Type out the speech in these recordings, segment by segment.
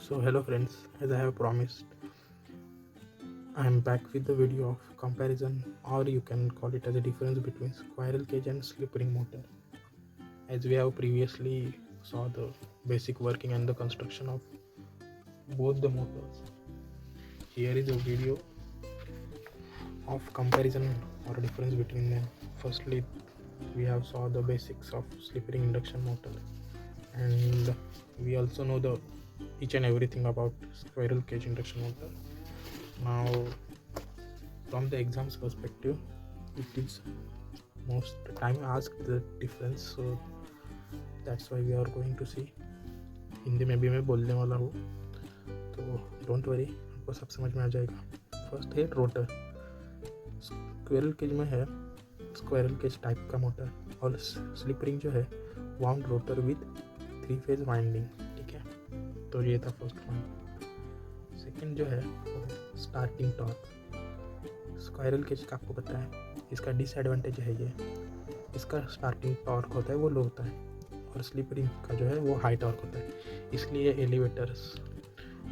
So hello friends, as I have promised, I am back with the video of comparison, or you can call it as a difference between squirrel cage and slipring motor. As we have previously saw the basic working and the construction of both the motors, here is a video of comparison or difference between them. Firstly, we have saw the basics of slipring induction motor, and we also know the each and everything about squirrel cage induction motor. Now, from the exams perspective, it is most time asked the difference, so that's why we are going to see. Hindi में भी मैं बोलने वाला हूँ, तो don't worry, आपको सब समझ में आ जाएगा. फर्स्ट है रोटर. स्क्विरल केज में है स्क्विरल केज टाइप का मोटर, और स्लिपरिंग जो है wound rotor with 3 phase winding. ठीक है, तो ये था फर्स्ट पॉइंट. सेकंड जो है स्टार्टिंग टॉर्क. स्क्विरल केज का आपको पता है, इसका डिसएडवांटेज है ये, इसका स्टार्टिंग टॉर्क होता है वो लो होता है, और स्लिपरिंग का जो है वो हाई टॉर्क होता है. इसलिए एलिवेटर्स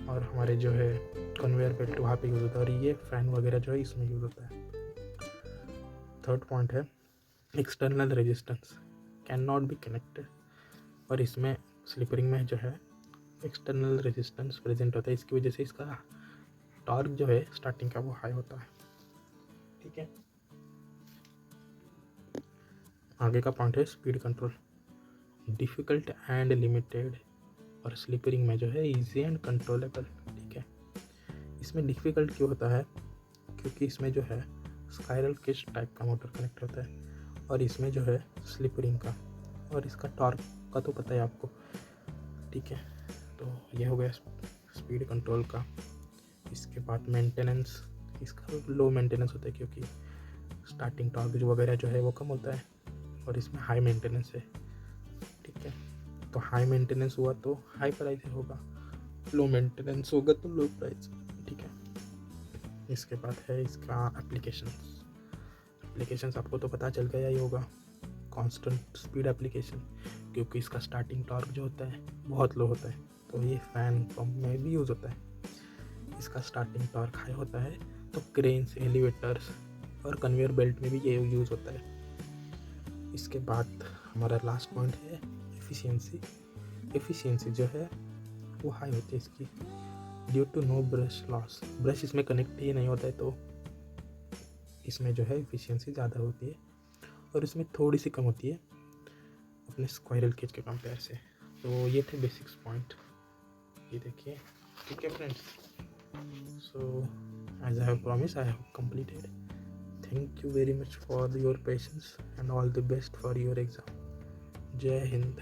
और हमारे जो है कन्वेयर बेल्ट वहाँ पे यूज़ होता है, और ये फैन वगैरह जो है इसमें यूज़ होता है. थर्ड पॉइंट है external resistance can not be connected, और इसमें स्लिपरिंग में जो है एक्सटर्नल रेजिस्टेंस प्रेजेंट होता है, इसकी वजह से इसका टॉर्क जो है स्टार्टिंग का वो हाई होता है. ठीक है, आगे का पॉइंट है speed control. Difficult and limited, और स्लिपरिंग में जो है इजी एंड कंट्रोलेबल. ठीक है, इसमें डिफ़िकल्ट क्यों होता है, क्योंकि इसमें जो है स्क्विरल केज टाइप का मोटर कनेक्ट होता है, और इसमें जो है स्लिपरिंग का, और इसका टॉर्क का तो पता है आपको. ठीक है, तो ये हो गया स्पीड कंट्रोल का. इसके बाद मेंटेनेंस, इसका लो मेंटेनेंस होता है क्योंकि स्टार्टिंग टॉर्क जो वगैरह जो है वो कम होता है, और इसमें हाई मेंटेनेंस है. ठीक है, तो हाई मेंटेनेंस हुआ तो हाई प्राइस होगा, लो मेंटेनेंस होगा तो लो प्राइस. ठीक है, इसके बाद है इसका एप्लीकेशंस आपको तो पता चल गया ही होगा. कांस्टेंट स्पीड एप्लीकेशन, क्योंकि इसका स्टार्टिंग टॉर्क जो होता है बहुत लो होता है, तो ये फैन पंप में भी यूज़ होता है. इसका स्टार्टिंग टॉर्क हाई होता है, तो क्रेन्स, एलिवेटर्स और कन्वेयर बेल्ट में भी ये यूज़ होता है. इसके बाद हमारा लास्ट पॉइंट है एफिशिएंसी जो है वो हाई होती है इसकी, due to no brush loss. Brush इसमें कनेक्ट ही नहीं होता है, तो इसमें जो है एफिशिएंसी ज़्यादा होती है, और इसमें थोड़ी सी कम होती है अपने स्क्विरल केज के कंपेयर से. तो ये थे बेसिक्स पॉइंट, ये देखिए. ठीक है friends, so as I have promise I have completed. Thank you very much for your patience and all the best for your exam. Jai Hind.